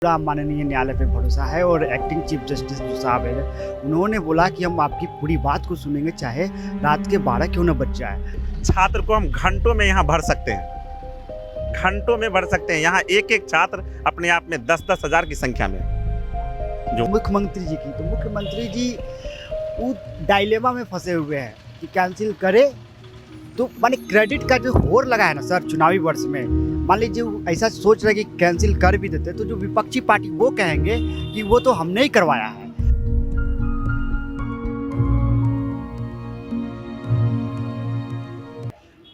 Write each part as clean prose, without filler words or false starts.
पूरा माननीय न्यायालय पे भरोसा है और एक्टिंग चीफ जस्टिस जो साहब है उन्होंने बोला कि हम आपकी पूरी बात को सुनेंगे, चाहे रात के 12 क्यों न बज जाए। छात्र को हम घंटों में यहाँ भर सकते हैं, घंटों में भर सकते हैं। यहाँ एक एक छात्र अपने आप में 10-10 हजार की संख्या में जो मुख्यमंत्री जी की, तो मुख्यमंत्री जी वो डायलेमा में फंसे हुए हैं कि कैंसिल करे तो माने क्रेडिट का जो होर लगा है ना सर चुनावी वर्ष में, मान लीजिए ऐसा सोच रहे कि कैंसिल कर भी देते तो जो विपक्षी पार्टी वो कहेंगे कि वो तो हमने ही करवाया है।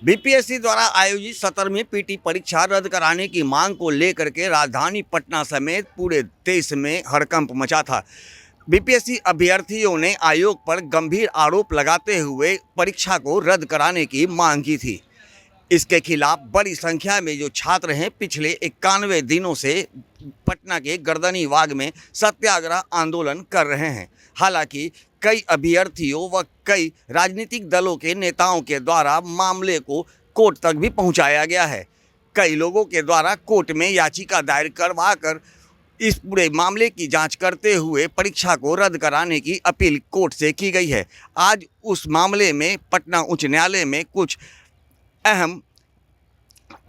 बीपीएससी द्वारा आयोजित 17वीं पीटी परीक्षा रद्द कराने की मांग को लेकर के राजधानी पटना समेत पूरे देश में हड़कंप मचा था। बीपीएससी अभ्यर्थियों ने आयोग पर गंभीर आरोप लगाते हुए परीक्षा को रद्द कराने की मांग की थी। इसके खिलाफ बड़ी संख्या में जो छात्र हैं पिछले 91 दिनों से पटना के गर्दनीबाग में सत्याग्रह आंदोलन कर रहे हैं। हालांकि कई अभ्यर्थियों व कई राजनीतिक दलों के नेताओं के द्वारा मामले को कोर्ट तक भी पहुंचाया गया है। कई लोगों के द्वारा कोर्ट में याचिका दायर करवाकर इस पूरे मामले की जांच करते हुए परीक्षा को रद्द कराने की अपील कोर्ट से की गई है। आज उस मामले में पटना उच्च न्यायालय में कुछ अहम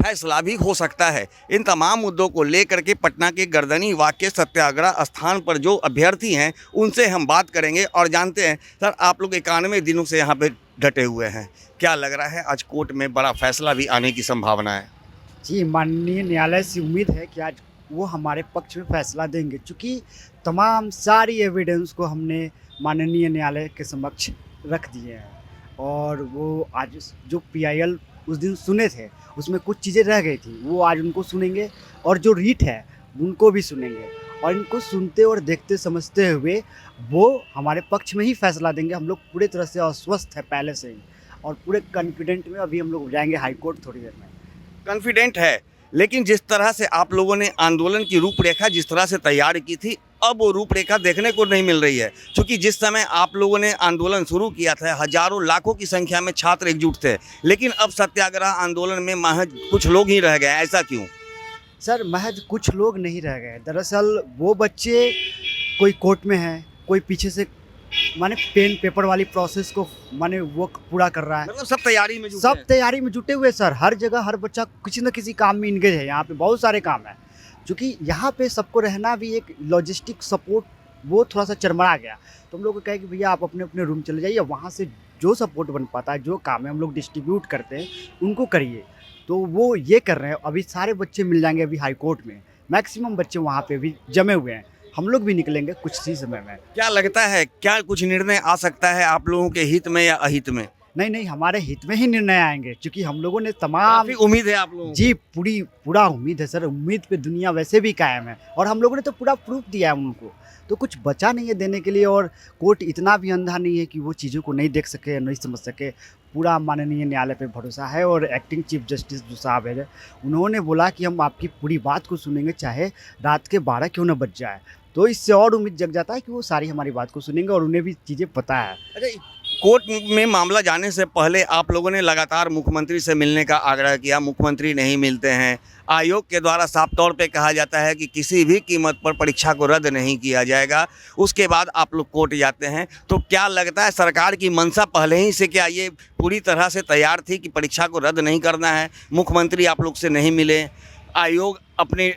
फैसला भी हो सकता है। इन तमाम मुद्दों को लेकर के पटना के गर्दनीबाग के सत्याग्रह स्थान पर जो अभ्यर्थी हैं उनसे हम बात करेंगे और जानते हैं। सर, आप लोग 91 दिनों से यहाँ पे डटे हुए हैं, क्या लग रहा है आज कोर्ट में बड़ा फैसला भी आने की संभावना है? जी, माननीय न्यायालय से उम्मीद है कि आज वो हमारे पक्ष में फैसला देंगे, क्योंकि तमाम सारी एविडेंस को हमने माननीय न्यायालय के समक्ष रख दिए हैं और वो आज जो पीआईएल उस दिन सुने थे उसमें कुछ चीज़ें रह गई थी, वो आज उनको सुनेंगे और जो रीट है उनको भी सुनेंगे और इनको सुनते और देखते समझते हुए वो हमारे पक्ष में ही फैसला देंगे। हम लोग पूरे तरह से आश्वस्त है पहले से ही और पूरे कॉन्फिडेंट में अभी हम लोग जाएंगे हाई कोर्ट थोड़ी देर में। कॉन्फिडेंट है, लेकिन जिस तरह से आप लोगों ने आंदोलन की रूपरेखा जिस तरह से तैयार की थी अब वो रूपरेखा देखने को नहीं मिल रही है, क्योंकि जिस समय आप लोगों ने आंदोलन शुरू किया था हजारों लाखों की संख्या में छात्र एकजुट थे, लेकिन अब सत्याग्रह आंदोलन में महज कुछ लोग ही रह गए। ऐसा क्यों? सर, महज कुछ लोग नहीं रह गए। दरअसल वो बच्चे कोई कोर्ट में है, कोई पीछे से माने पेन पेपर वाली प्रोसेस को माने वो पूरा कर रहा है। मतलब सब तैयारी में जुटे सब हैं। तैयारी में जुटे हुए सर, हर जगह हर बच्चा किसी न किसी काम में इंगेज है। यहाँ पे बहुत सारे काम है, क्योंकि यहाँ पे सबको रहना भी एक लॉजिस्टिक सपोर्ट वो थोड़ा सा चरमरा गया, तो हम लोग को कहे कि भैया आप अपने अपने रूम चले जाइए, वहाँ से जो सपोर्ट बन पाता है, जो काम है हम लोग डिस्ट्रीब्यूट करते हैं उनको करिए। तो वो ये कर रहे हैं। अभी सारे बच्चे मिल जाएंगे अभी हाई कोर्ट में, मैक्सिमम बच्चे वहाँ पे भी जमे हुए हैं। हम लोग भी निकलेंगे कुछ ही समय में। क्या लगता है, क्या कुछ निर्णय आ सकता है आप लोगों के हित में या अहित में? नहीं, हमारे हित में ही निर्णय आएंगे, क्योंकि हम लोगों ने तमाम काफी उम्मीद है आप लोगों को। जी पूरा उम्मीद है सर। उम्मीद पे दुनिया वैसे भी कायम है और हम लोगों ने तो पूरा प्रूफ दिया है उनको, तो कुछ बचा नहीं है देने के लिए। और कोर्ट इतना भी अंधा नहीं है कि वो चीज़ों को नहीं देख सके या नहीं समझ सके। पूरा माननीय न्यायालय पे भरोसा है और एक्टिंग चीफ जस्टिस जो साहब है उन्होंने बोला कि हम आपकी पूरी बात को सुनेंगे, चाहे रात के 12 क्यों न बज जाए। तो इससे और उम्मीद जग जाता है कि वो सारी हमारी बात को सुनेंगे और उन्हें भी चीज़ें पता है। अच्छा, कोर्ट में मामला जाने से पहले आप लोगों ने लगातार मुख्यमंत्री से मिलने का आग्रह किया, मुख्यमंत्री नहीं मिलते हैं। आयोग के द्वारा साफ तौर पे कहा जाता है कि किसी भी कीमत पर परीक्षा को रद्द नहीं किया जाएगा। उसके बाद आप लोग कोर्ट जाते हैं, तो क्या लगता है सरकार की मंशा पहले ही से क्या ये पूरी तरह से तैयार थी कि परीक्षा को रद्द नहीं करना है? मुख्यमंत्री आप लोग से नहीं मिले, आयोग अपने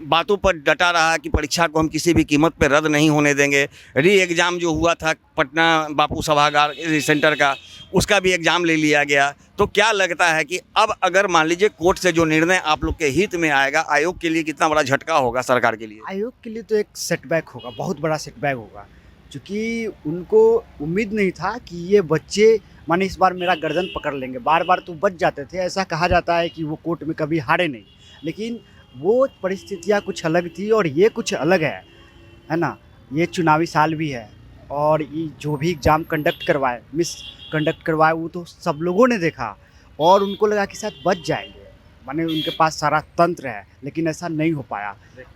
बातों पर डटा रहा कि परीक्षा को हम किसी भी कीमत पर रद्द नहीं होने देंगे। री एग्ज़ाम जो हुआ था पटना बापू सभागार सेंटर का, उसका भी एग्ज़ाम ले लिया गया। तो क्या लगता है कि अब अगर मान लीजिए कोर्ट से जो निर्णय आप लोग के हित में आएगा, आयोग के लिए कितना बड़ा झटका होगा सरकार के लिए? आयोग के लिए तो एक सेटबैक होगा, बहुत बड़ा सेटबैक होगा, क्योंकि उनको उम्मीद नहीं था कि ये बच्चे माने इस बार मेरा गर्दन पकड़ लेंगे। बार बार तो बच जाते थे, ऐसा कहा जाता है कि वो कोर्ट में कभी हारे नहीं, लेकिन वो परिस्थितियाँ कुछ अलग थी और ये कुछ अलग है ना। ये चुनावी साल भी है और ये जो भी एग्ज़ाम मिस कंडक्ट करवाए वो तो सब लोगों ने देखा और उनको लगा कि शायद बच जाएंगे, माने उनके पास सारा तंत्र है, लेकिन ऐसा नहीं हो पाया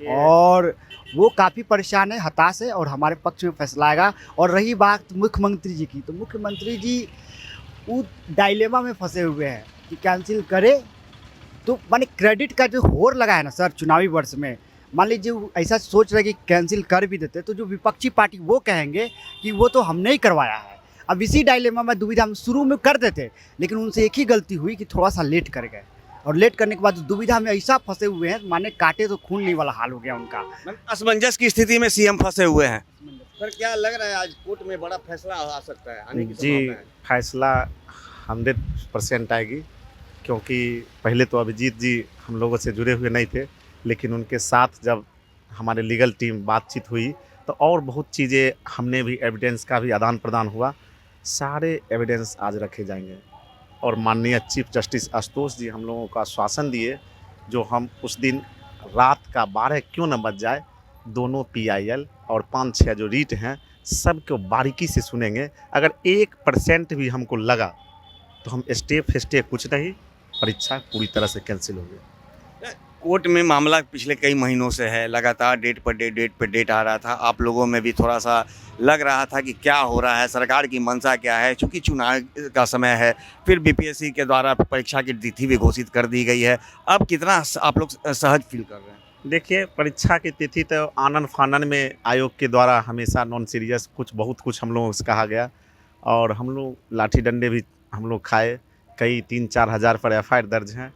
और वो काफ़ी परेशान है, हताश है और हमारे पक्ष में फैसला आएगा। और रही बात मुख्यमंत्री जी की, तो मुख्यमंत्री जी वो डायलेमा में फंसे हुए हैं कि कैंसिल करे तो माने क्रेडिट का जो होर लगा है ना सर चुनावी वर्ष में, मान लीजिए वो ऐसा सोच रहे कि कैंसिल कर भी देते तो जो विपक्षी पार्टी वो कहेंगे कि वो तो हमने ही करवाया है। अब इसी डायलेमा में दुविधा हम शुरू में कर देते, लेकिन उनसे एक ही गलती हुई कि थोड़ा सा लेट कर गए, और लेट करने के बाद दुविधा में ऐसा फंसे हुए हैं, माने काटे तो खून नहीं वाला हाल हो गया उनका। असमंजस की स्थिति में सीएम फंसे हुए हैं। सर क्या लग रहा है आज कोर्ट में बड़ा फैसला आ सकता है, आने की जी, संभावना है? फैसला 100% आएगी, क्योंकि पहले तो अभिजीत जी हम लोगों से जुड़े हुए नहीं थे, लेकिन उनके साथ जब हमारे लीगल टीम बातचीत हुई तो और बहुत चीज़ें हमने भी एविडेंस का भी आदान प्रदान हुआ, सारे एविडेंस आज रखे जाएंगे। और माननीय चीफ जस्टिस आशुतोष जी हम लोगों को आश्वासन दिए, जो हम उस दिन रात का 12 क्यों न बज जाए, दोनों PIL और 5-6 जो रीट हैं सबको बारीकी से सुनेंगे। अगर 1% भी हमको लगा तो हम स्टेप कुछ नहीं, परीक्षा पूरी तरह से कैंसिल होगी। कोर्ट में मामला पिछले कई महीनों से है, लगातार डेट पर डेट आ रहा था। आप लोगों में भी थोड़ा सा लग रहा था कि क्या हो रहा है, सरकार की मंशा क्या है, चूँकि चुनाव का समय है, फिर BPSC के द्वारा परीक्षा की तिथि भी घोषित कर दी गई है। अब कितना आप लोग सहज फील कर रहे हैं? देखिए, परीक्षा की तिथि तो आनन फानन में आयोग के द्वारा हमेशा नॉन सीरियस बहुत कुछ हम लोगों से कहा गया, और हम लोग लाठी डंडे भी हम लोग खाए, कई 3-4 हज़ार पर FIR दर्ज हैं।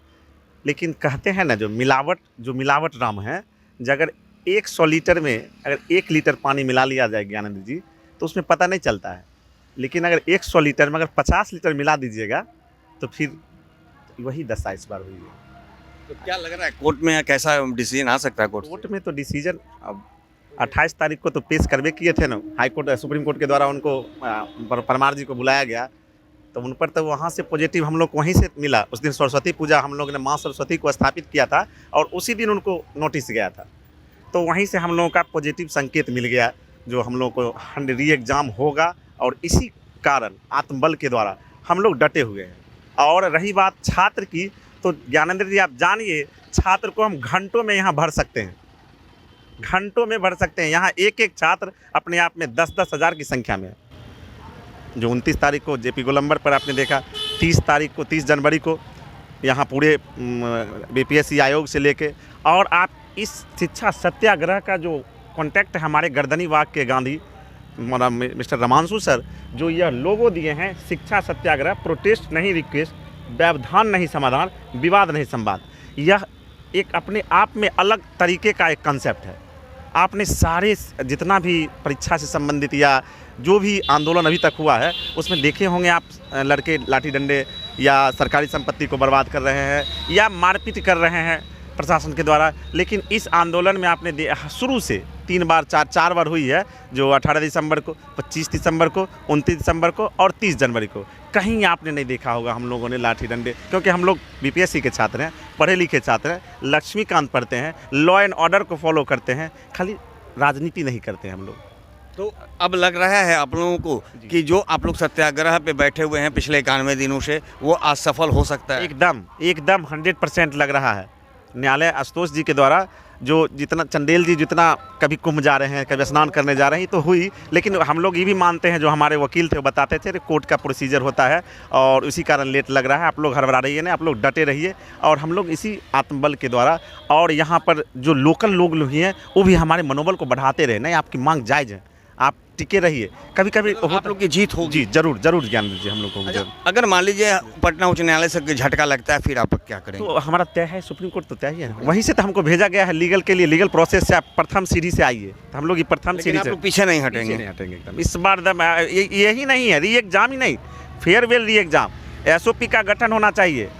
लेकिन कहते हैं ना, जो मिलावट राम है, जो अगर 100 लीटर में अगर 1 लीटर पानी मिला लिया जाए ज्ञानेंद्र जी, तो उसमें पता नहीं चलता है। लेकिन अगर 100 लीटर में अगर 50 लीटर मिला दीजिएगा तो फिर वही दशा इस बार हुई है। तो क्या लग रहा है कोर्ट में कैसा डिसीजन आ सकता है? कोर्ट में तो डिसीजन अब 28 तारीख को तो पेश करवे किए थे ना, हाई कोर्ट सुप्रीम कोर्ट के द्वारा उनको परमार जी को बुलाया गया, तो उन पर तो वहाँ से पॉजिटिव हम लोग वहीं से मिला। उस दिन सरस्वती पूजा हम लोग ने माँ सरस्वती को स्थापित किया था, और उसी दिन उनको नोटिस गया था, तो वहीं से हम लोगों का पॉजिटिव संकेत मिल गया, जो हम लोग को री एग्ज़ाम होगा। और इसी कारण आत्मबल के द्वारा हम लोग डटे हुए हैं। और रही बात छात्र की, तो ज्ञानेंद्र जी आप जानिए, छात्र को हम घंटों में यहाँ भर सकते हैं, घंटों में भर सकते हैं। यहाँ एक छात्र अपने आप में 10-10 हज़ार की संख्या में है। जो 29 तारीख को JP गोलंबर पर आपने देखा, 30 जनवरी को यहाँ पूरे BPSC आयोग से लेके, और आप इस शिक्षा सत्याग्रह का जो कॉन्टैक्ट है हमारे गर्दनी बाग के गांधी मिस्टर रमांशु सर, जो यह लोगो दिए हैं, शिक्षा सत्याग्रह, प्रोटेस्ट नहीं रिक्वेस्ट, व्यवधान नहीं समाधान, विवाद नहीं संवाद, यह एक अपने आप में अलग तरीके का एक कंसेप्ट है। आपने सारे जितना भी परीक्षा से संबंधित या जो भी आंदोलन अभी तक हुआ है उसमें देखे होंगे आप, लड़के लाठी डंडे या सरकारी संपत्ति को बर्बाद कर रहे हैं या मारपीट कर रहे हैं प्रशासन के द्वारा। लेकिन इस आंदोलन में आपने शुरू से 3 बार 4 बार हुई है, जो 18 दिसंबर को, 25 दिसंबर को, 29 दिसंबर को और 30 जनवरी को। कहीं आपने नहीं देखा होगा हम लोगों ने लाठी डंडे, क्योंकि हम लोग BPSC के छात्र हैं, पढ़े लिखे छात्र हैं, लक्ष्मीकांत पढ़ते हैं, लॉ एंड ऑर्डर को फॉलो करते हैं, खाली राजनीति नहीं करते हैं हम लोग। तो अब लग रहा है आप लोगों को कि जो आप लोग सत्याग्रह पे बैठे हुए हैं पिछले 91 दिनों से, वो आज सफल हो सकता है? एकदम 100% लग रहा है। न्यायालय आशुतोष जी के द्वारा जो जितना चंदेल जी जितना कभी कुंभ जा रहे हैं, कभी स्नान करने जा रहे हैं, तो हुई। लेकिन हम लोग ये भी मानते हैं, जो हमारे वकील थे वो बताते थे, कोर्ट का प्रोसीजर होता है और इसी कारण लेट लग रहा है। आप लोग हड़बड़ा रहिए ना, आप लोग डटे रहिए, और हम लोग इसी आत्मबल के द्वारा, और यहाँ पर जो लोकल लोग हैं वो भी हमारे मनोबल को बढ़ाते रहे। नहीं, आपकी मांग जायज़ है, आप टिके रहिए, कभी कभी आप लोग की जीत होगी। जी जरूर ज्ञान दीजिए हम लोग को। अच्छा, अगर मान लीजिए पटना उच्च न्यायालय से झटका लगता है, फिर आप क्या करेंगे? तो हमारा तय है, सुप्रीम कोर्ट तो तय ही है, वहीं से तो हमको भेजा गया है लीगल के लिए, लीगल प्रोसेस से आप प्रथम सीढ़ी से आइए, तो हम लोग ये प्रथम सीढ़ी से पीछे नहीं हटेंगे। एकदम इस बार यही नहीं है, री एग्जाम ही नहीं, फेयरवेल री एग्जाम, SOP का गठन होना चाहिए,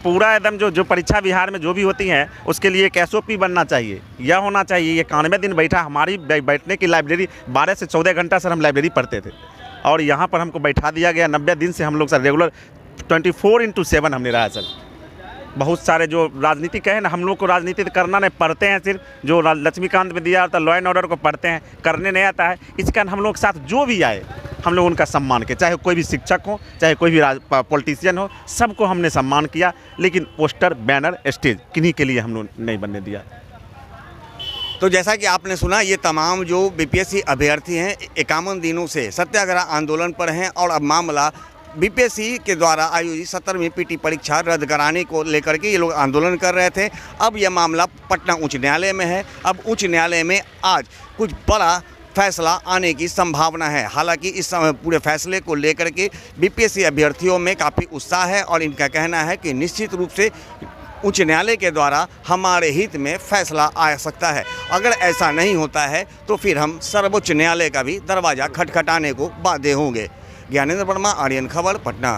पूरा एकदम जो परीक्षा बिहार में जो भी होती हैं उसके लिए एक SOP बनना चाहिए, यह होना चाहिए। ये 91 दिन बैठा, हमारी बैठने की लाइब्रेरी 12 से 14 घंटा सर हम लाइब्रेरी पढ़ते थे, और यहाँ पर हमको बैठा दिया गया। 90 दिन से हम लोग सर रेगुलर 24/7 हमने रहा सर। बहुत सारे जो राजनीति कहे ना, हम लोग को राजनीति करना नहीं, पढ़ते हैं सिर्फ, जो लक्ष्मीकांत में दिया था लॉ एंड ऑर्डर को पढ़ते हैं, करने नहीं आता है। इस कारण हम लोग साथ जो भी आए हम लोग उनका सम्मान किया, चाहे कोई भी शिक्षक हो, चाहे कोई भी पॉलिटिशियन हो, सबको हमने सम्मान किया। लेकिन पोस्टर, बैनर, स्टेज किन्हीं के लिए हम लोग नहीं बनने दिया। तो जैसा कि आपने सुना, ये तमाम जो BPSC अभ्यर्थी हैं 51 दिनों से सत्याग्रह आंदोलन पर हैं, और अब मामला बीपीएससी के द्वारा आयोजित 17वीं पीटी परीक्षा रद्द कराने को लेकर के ये लोग आंदोलन कर रहे थे। अब यह मामला पटना उच्च न्यायालय में है। अब उच्च न्यायालय में आज कुछ बड़ा फैसला आने की संभावना है। हालांकि इस समय पूरे फैसले को लेकर के बीपीएससी अभ्यर्थियों में काफ़ी उत्साह है और इनका कहना है कि निश्चित रूप से उच्च न्यायालय के द्वारा हमारे हित में फैसला आ सकता है। अगर ऐसा नहीं होता है तो फिर हम सर्वोच्च न्यायालय का भी दरवाज़ा खटखटाने को बाध्य होंगे। ज्ञानेंद्र वर्मा, आर्यन खबर, पटना।